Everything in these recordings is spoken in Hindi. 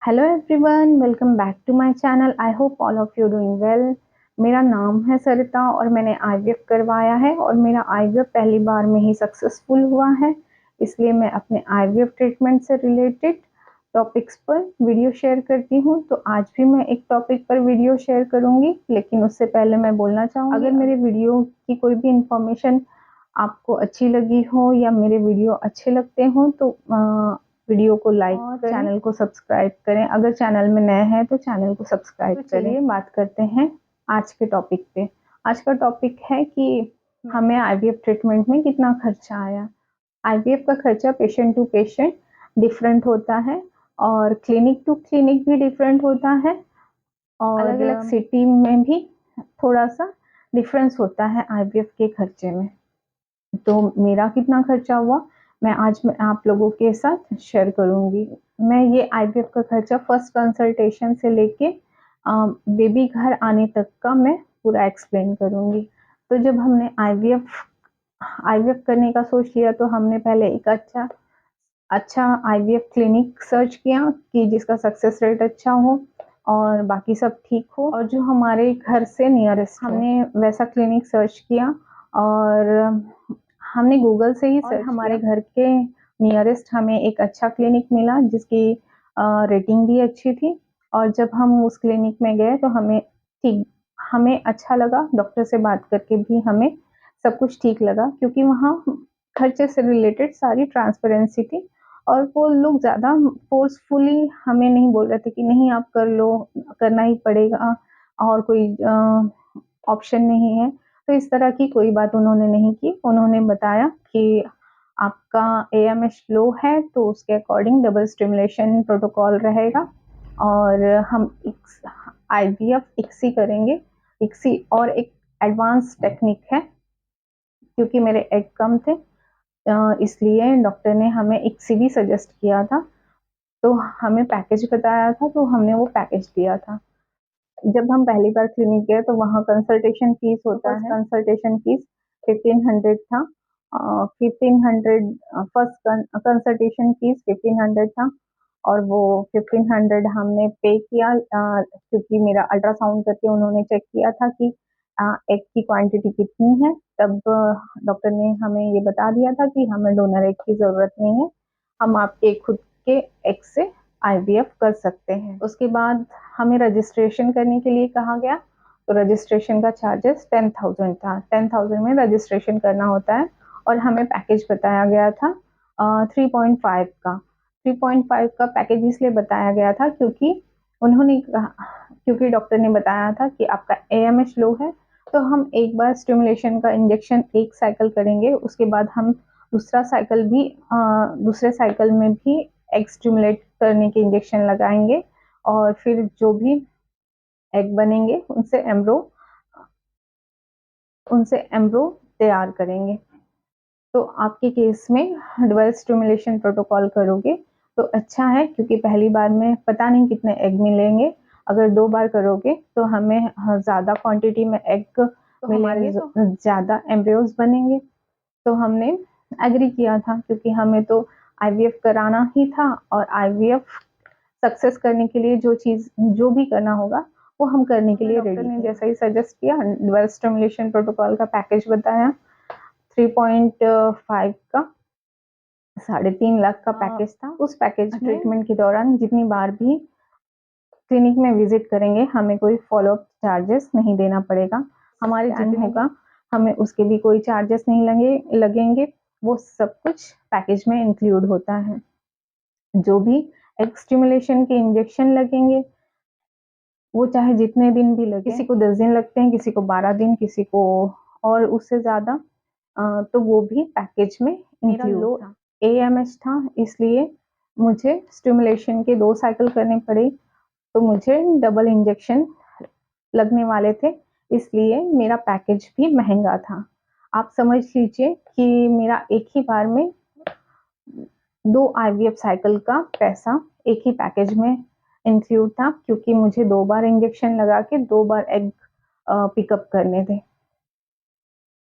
Hello everyone, welcome back to my channel. I hope all of you doing well. मेरा नाम है सरिता और मैंने आईवीएफ करवाया है और मेरा आईवीएफ पहली बार में ही सक्सेसफुल हुआ है। इसलिए मैं अपने आईवीएफ ट्रीटमेंट से रिलेटेड टॉपिक्स पर वीडियो शेयर करती हूँ। तो आज भी मैं एक टॉपिक पर वीडियो शेयर करूँगी, लेकिन उससे पहले मैं बोलना चाहूँगी, अगर मेरे वीडियो की कोई भी इंफॉर्मेशन आपको अच्छी लगी हो या मेरे वीडियो अच्छे लगते हो तो वीडियो को लाइक और चैनल को सब्सक्राइब करें। अगर चैनल में नए हैं तो चैनल को सब्सक्राइब करें। चलिए बात करते हैं आज के टॉपिक पे। आज का टॉपिक है कि हमें आईवीएफ ट्रीटमेंट में कितना खर्चा आया। आईवीएफ का खर्चा पेशेंट टू पेशेंट डिफरेंट होता है और क्लिनिक टू क्लिनिक भी डिफरेंट होता है और अलग अलग सिटी में भी थोड़ा सा डिफरेंस होता है आईवीएफ के खर्चे में। तो मेरा कितना खर्चा हुआ मैं आज आप लोगों के साथ शेयर करूंगी। मैं ये आईवीएफ का खर्चा फर्स्ट कंसल्टेशन से लेके बेबी घर आने तक का मैं पूरा एक्सप्लेन करूंगी। तो जब हमने आईवीएफ करने का सोच लिया तो हमने पहले एक अच्छा आईवीएफ क्लिनिक सर्च किया कि जिसका सक्सेस रेट अच्छा हो और बाकी सब ठीक हो और जो हमारे घर से नियरेस्ट। हमने वैसा क्लिनिक सर्च किया और हमने गूगल से ही सर्च हमारे घर के नियरेस्ट हमें एक अच्छा क्लिनिक मिला जिसकी रेटिंग भी अच्छी थी। और जब हम उस क्लिनिक में गए तो हमें अच्छा लगा। डॉक्टर से बात करके भी हमें सब कुछ ठीक लगा क्योंकि वहाँ खर्चे से रिलेटेड सारी ट्रांसपेरेंसी थी और वो लोग ज़्यादा फोर्सफुली हमें नहीं बोल रहे थे कि नहीं आप कर लो, करना ही पड़ेगा और कोई ऑप्शन नहीं है। तो इस तरह की कोई बात उन्होंने नहीं की। उन्होंने बताया कि आपका एएमएच लो है तो उसके अकॉर्डिंग डबल स्टिमुलेशन प्रोटोकॉल रहेगा और हम आईवीएफ इक्सी करेंगे। इक्सी और एक एडवांस टेक्निक है क्योंकि मेरे एग कम थे इसलिए डॉक्टर ने हमें इक्सी भी सजेस्ट किया था। तो हमें पैकेज बताया था तो हमने वो पैकेज लिया था। जब हम पहली बार क्लिनिक गए तो वहाँ कंसल्टेशन फीस होता है। कंसल्टेशन फीस 1500 था। 1500 फर्स्ट कंसल्टेशन फीस 1500 था और वो 1500 हमने पे किया क्योंकि मेरा अल्ट्रासाउंड करके उन्होंने चेक किया था कि एग की क्वांटिटी कितनी है। तब डॉक्टर ने हमें ये बता दिया था कि हमें डोनर एग की ज़रूरत नहीं है, हम आपके खुद के एग से आईवीएफ कर सकते हैं। उसके बाद हमें रजिस्ट्रेशन करने के लिए कहा गया तो रजिस्ट्रेशन का चार्जेस 10,000 था। 10,000 में रजिस्ट्रेशन करना होता है और हमें पैकेज बताया गया था 3.5 का। 3.5 का पैकेज इसलिए बताया गया था क्योंकि डॉक्टर ने बताया था कि आपका एएमएच लो है तो हम एक बार स्टिमुलेशन का इंजेक्शन एक साइकिल करेंगे, उसके बाद हम दूसरे साइकिल में भी एग स्टिमुलेट करने के इंजेक्शन लगाएंगे और फिर जो भी एग बनेंगे उनसे एम्ब्रो तैयार करेंगे। तो आपके केस में डबल स्टिमुलेशन प्रोटोकॉल करोगे तो अच्छा है क्योंकि पहली बार में पता नहीं कितने एग मिलेंगे। अगर 2 बार करोगे तो हमें ज़्यादा क्वांटिटी में एग मिलेंगे तो ज़्यादा एम्ब्रियोज बनेंगे। तो हमने एग्री किया था क्योंकि हमें तो आईवीएफ कराना ही था और आईवीएफ सक्सेस करने के लिए जो भी करना होगा वो हम करने के लिए रेडी ने जैसा ही सजेस्ट किया डबल स्टिमुलेशन प्रोटोकॉल का पैकेज बताया 3.5 का 3.5 लाख का पैकेज था। उस पैकेज ट्रीटमेंट के दौरान जितनी बार भी क्लिनिक में विजिट करेंगे हमें कोई फॉलोअप चार्जेस नहीं देना पड़ेगा। हमारे जितने होगा हमें उसके भी कोई चार्जेस नहीं लगेंगे। वो सब कुछ पैकेज में इंक्लूड होता है। जो भी एग स्टिमुलेशन के इंजेक्शन लगेंगे वो चाहे जितने दिन भी लगे, किसी को 10 दिन लगते हैं, किसी को 12 दिन, किसी को और उससे ज़्यादा, तो वो भी पैकेज में इंक्लूड था। एएमएच था इसलिए मुझे स्टिमुलेशन के 2 साइकिल करने पड़े तो मुझे डबल इंजेक्शन लगने वाले थे, इसलिए मेरा पैकेज भी महंगा था। आप समझ लीजिए कि मेरा एक ही बार में 2 आईवीएफ साइकिल का पैसा एक ही पैकेज में इंक्लूड था क्योंकि मुझे 2 बार इंजेक्शन लगा के 2 बार एग पिकअप करने थे।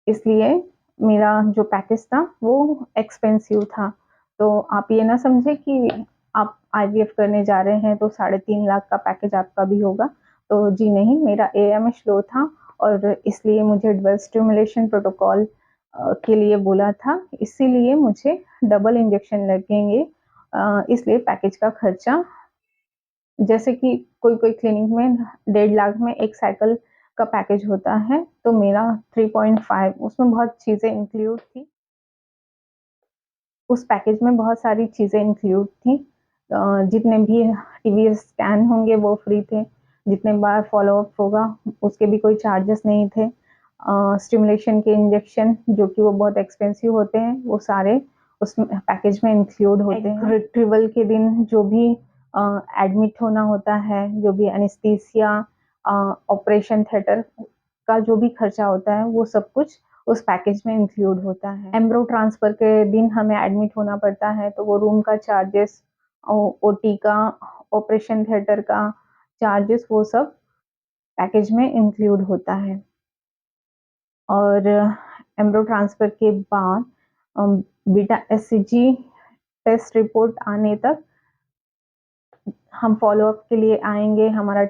इसलिए मेरा जो पैकेज था वो एक्सपेंसिव था। तो आप ये ना समझे कि आप आईवीएफ करने जा रहे हैं तो 3.5 लाख का पैकेज आपका भी होगा। तो जी नहीं, मेरा एएमएच लो था और इसलिए मुझे डबल स्टिमुलेशन प्रोटोकॉल के लिए बोला था, इसीलिए मुझे डबल इंजेक्शन लगेंगे। इसलिए पैकेज का खर्चा, जैसे कि कोई क्लिनिक में 1.5 लाख में एक साइकिल का पैकेज होता है, तो मेरा 3.5 उसमें बहुत चीज़ें इंक्लूड थी। उस पैकेज में बहुत सारी चीज़ें इंक्लूड थी। जितने भी टीवी स्कैन होंगे वो फ्री थे, जितने बार फ़ॉलो-अप होगा उसके भी कोई चार्जेस नहीं थे। स्टिमुलेशन के इंजेक्शन जो कि वो बहुत एक्सपेंसिव होते हैं, वो सारे उस पैकेज में इंक्लूड होते हैं। रिट्रीवल के दिन जो भी एडमिट होना होता है, जो भी एनेस्थीसिया, ऑपरेशन थिएटर का जो भी खर्चा होता है, वो सब कुछ उस पैकेज में इंक्लूड होता है। एम्ब्रो ट्रांसफ़र के दिन हमें एडमिट होना पड़ता है, तो वो रूम का चार्जेस, ओटी का, ऑपरेशन थिएटर का चार्जेस, वो सब पैकेज में इंक्लूड होता है। और एम्ब्रो ट्रांसफ़र के बाद बीटा एचसीजी टेस्ट रिपोर्ट आने तक हम फ़ॉलो-अप के लिए आएँगे, हमारा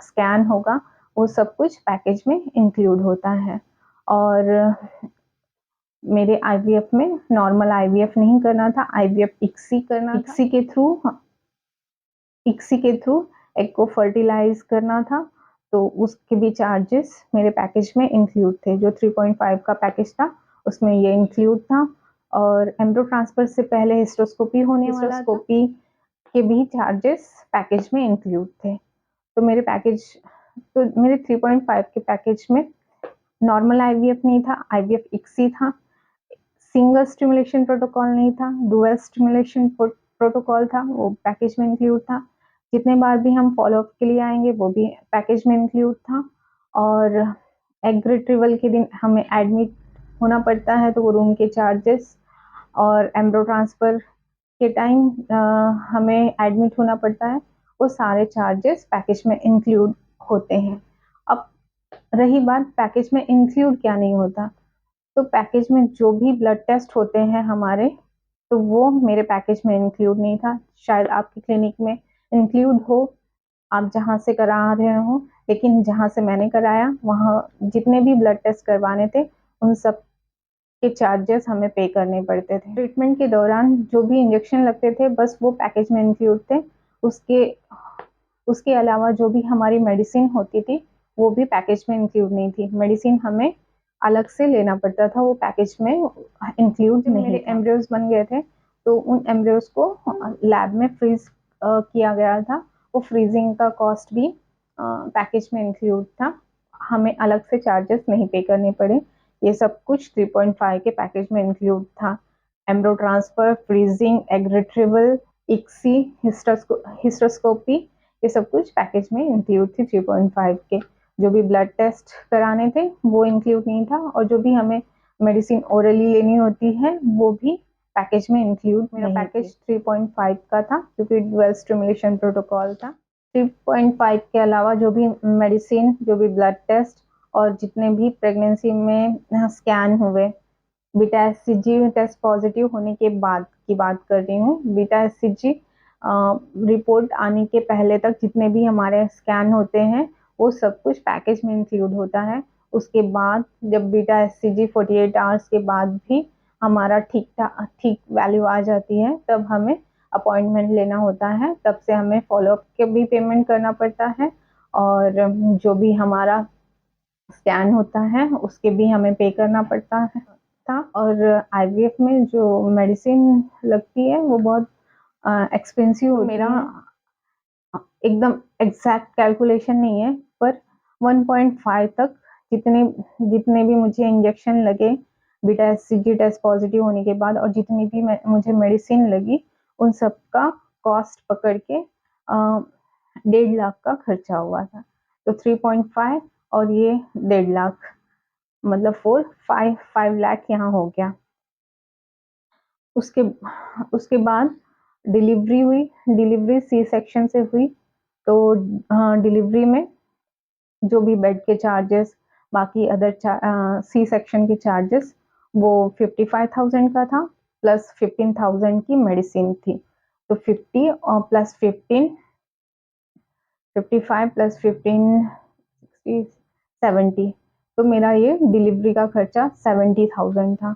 स्कैन होगा, वो सब कुछ पैकेज में इंक्लूड होता है। और मेरे आईवीएफ में नॉर्मल आईवीएफ नहीं करना था, आईवीएफ इक्सी करना था। इक्सी के थ्रू एग को फर्टिलाइज़ करना था, तो उसके भी चार्जेस मेरे पैकेज में इंक्लूड थे। जो 3.5 का पैकेज था, उसमें ये इंक्लूड था। और एम्ब्रो ट्रांसफ़र से पहले हिस्टेरोस्कोपी होने वाला था, हिस्टेरोस्कोपी के भी चार्जेस पैकेज में इंक्लूड थे। तो मेरे 3.5 के पैकेज में नॉर्मल आईवीएफ नहीं था, आईवीएफ इक्सी था, सिंगल स्टिमुलेशन प्रोटोकॉल नहीं था, डुअल स्टिमुलेशन प्रोटोकॉल था, वो पैकेज में इंक्लूड था। जितने बार भी हम फ़ॉलो-अप के लिए आएँगे, वो भी पैकेज में इंक्लूड था। और एग रिट्रीवल के दिन हमें एडमिट होना पड़ता है, तो वो रूम के चार्जेस, और एम्ब्रो ट्रांसफ़र के टाइम हमें एडमिट होना पड़ता है, वो सारे चार्जेस पैकेज में इंक्लूड होते हैं। अब रही बात पैकेज में इंक्लूड क्या नहीं होता, तो पैकेज में जो भी ब्लड टेस्ट होते हैं हमारे, तो वो मेरे पैकेज में इंक्लूड नहीं था। शायद आपकी क्लिनिक में इंक्लूड हो, आप जहाँ से करा रहे हो, लेकिन जहाँ से मैंने कराया, वहाँ जितने भी ब्लड टेस्ट करवाने थे, उन सब के चार्जेस हमें पे करने पड़ते थे। ट्रीटमेंट के दौरान जो भी इंजेक्शन लगते थे, बस वो पैकेज में इंक्लूड थे। उसके उसके अलावा जो भी हमारी मेडिसिन होती थी, वो भी पैकेज में इंक्लूड नहीं थी। मेडिसिन हमें अलग से लेना पड़ता था, वो पैकेज में इंक्लूड नहीं था। मेरे एम्ब्रियोज़ बन गए थे, तो उन एम्ब्रियोज़ को लैब में फ्रीज़ किया गया था। वो फ्रीज़िंग का कॉस्ट भी पैकेज में इंक्लूड था। हमें अलग से चार्जेस नहीं पे करने पड़े। ये सब कुछ 3.5 के पैकेज में इंक्लूड था। एम्ब्रो transfer, freezing, egg retrieval, ICSI, hysteroscopy, ये सब कुछ पैकेज में इंक्लूड थी 3.5 के। जो भी ब्लड टेस्ट कराने थे, वो इंक्लूड नहीं था, और जो भी हमें मेडिसिन ओरली लेनी होती है, वो भी पैकेज में इंक्लूड नहीं थी। मेरा पैकेज 3.5 का था, क्योंकि डुअल स्टिमुलेशन प्रोटोकॉल था। 3.5 के अलावा जो भी मेडिसिन, जो भी ब्लड टेस्ट, और जितने भी प्रेगनेंसी में स्कैन हुए, बीटा एचसीजी टेस्ट पॉजिटिव होने के बाद की बात कर रही हूँ। बीटा एचसीजी रिपोर्ट आने के पहले तक जितने भी हमारे स्कैन होते हैं, वो सब कुछ पैकेज में इंक्लूड होता है। उसके बाद जब बीटा एचसीजी 48 आवर्स के बाद भी हमारा ठीक वैल्यू आ जाती है, तब हमें अपॉइंटमेंट लेना होता है, तब से हमें फ़ॉलो-अप के भी पेमेंट करना पड़ता है, और जो भी हमारा स्कैन होता है, उसके भी हमें पे करना पड़ता है था। और आईवीएफ में जो मेडिसिन लगती है, वो बहुत एक्सपेंसिव होती है। मेरा एकदम एग्ज़ैक्ट कैलकुलेशन नहीं है, पर 1.5 तक जितने जितने भी मुझे इंजेक्शन लगे, बीटा एचसीजी टेस्ट पॉजिटिव होने के बाद, और जितनी भी मुझे मेडिसिन लगी, उन सब का कॉस्ट पकड़ के 1.5 लाख का खर्चा हुआ था। तो 3.5 और ये 1.5 लाख, मतलब 5 लाख यहाँ हो गया। उसके बाद डिलीवरी हुई, डिलीवरी सी सेक्शन से हुई, तो डिलीवरी में जो भी बेड के चार्जेस, बाकी अदर सी सेक्शन के चार्जेस, वो 55,000 का था, प्लस 15,000 की मेडिसिन थी। तो 50 और प्लस 15, 55 प्लस 15 60 70, तो मेरा ये डिलीवरी का खर्चा 70,000 था।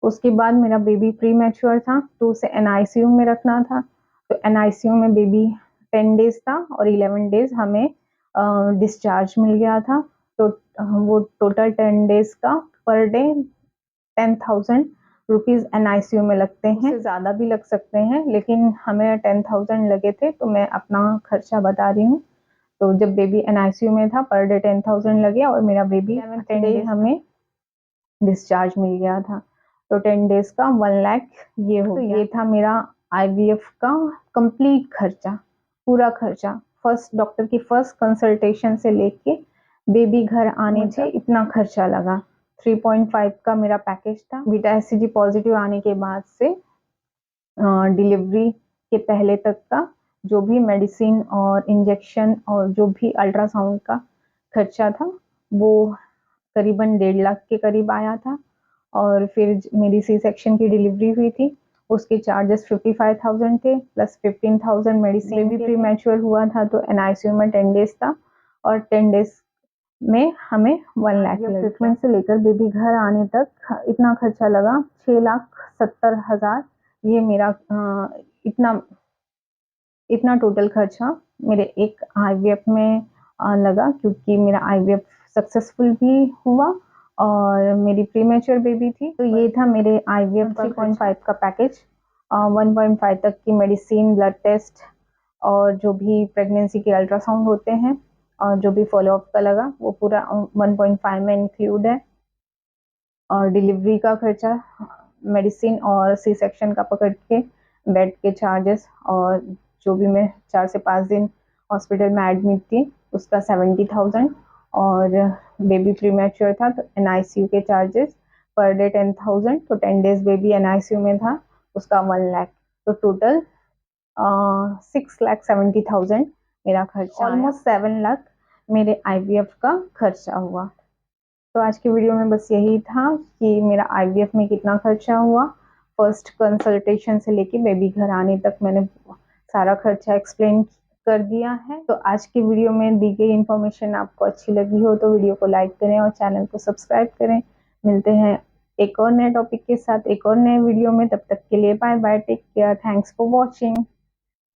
उसके बाद मेरा बेबी प्री मैच्योर था, तो उसे एनआईसीयू में रखना था। तो एनआईसीयू में बेबी 10 डेज था और 11 डेज हमें डिस्चार्ज मिल गया था। तो वो टोटल 10 डेज का पर डे 10,000 रुपीज़ एनआईसीयू में लगते हैं। उससे ज़्यादा भी लग सकते हैं, लेकिन हमें 10,000 लगे थे, तो मैं अपना खर्चा बता रही हूँ। तो जब बेबी एनआईसीयू में था पर डे 10,000 लगे और मेरा बेबी 10 डे हमें डिस्चार्ज मिल गया था। तो 10 डेज का 1 लाख ये हो गया। ये था मेरा आईवीएफ का कंप्लीट खर्चा, पूरा खर्चा, फर्स्ट डॉक्टर की फर्स्ट कंसल्टेशन से लेके बेबी घर आने से इतना खर्चा लगा। 3.5 का मेरा पैकेज था। बीटा एससीजी पॉजिटिव आने के बाद से डिलीवरी के पहले तक का जो भी मेडिसिन और इंजेक्शन और जो भी अल्ट्रासाउंड का खर्चा था, वो करीबन 1.5 लाख के करीब आया था। और फिर मेरी सी सेक्शन की डिलीवरी हुई थी, उसके चार्जेस 55,000 थे, प्लस 15,000 मेडिसिन भी प्री मैच्योर हुआ था। तो एनआईसीयू में 10 डेज था और 10 डेज में हमें 1 लाख ट्रीटमेंट से लेकर बेबी घर आने तक इतना खर्चा लगा 6,70,000। ये मेरा इतना टोटल खर्चा मेरे एक आईवीएफ में लगा, क्योंकि मेरा आईवीएफ सक्सेसफुल भी हुआ और मेरी प्री मैच्योर बेबी थी। तो ये था मेरे आईवीएफ 3.5 का पैकेज। 1.5 तक की मेडिसिन, ब्लड टेस्ट और जो भी प्रेगनेंसी के अल्ट्रासाउंड होते हैं और जो भी फॉलोअप का लगा, वो पूरा 1.5 में इंक्लूड है। और डिलीवरी का खर्चा, मेडिसिन और सी सेक्शन का पकड़ के बेड के चार्जेस, और जो भी मैं 4 से 5 दिन हॉस्पिटल में एडमिट थी उसका 70,000, और बेबी प्री मैच्योर था तो एनआईसीयू के चार्जेस पर डे 10,000। तो 10 डेज बेबी एनआईसीयू में था, उसका 1 लाख। तो टोटल 6,70,000 मेरा खर्चा, ऑलमोस्ट 7 लाख मेरे आईवीएफ का खर्चा हुआ। तो आज की वीडियो में बस यही था कि मेरा आईवीएफ में कितना खर्चा हुआ, फर्स्ट कंसल्टेशन से लेके बेबी घर आने तक मैंने सारा खर्चा एक्सप्लेन कर दिया है। तो आज की वीडियो में दी गई इन्फॉर्मेशन आपको अच्छी लगी हो तो वीडियो को लाइक करें और चैनल को सब्सक्राइब करें। मिलते हैं एक और नए टॉपिक के साथ एक और नए वीडियो में, तब तक के लिए bye bye, take care, thanks for watching.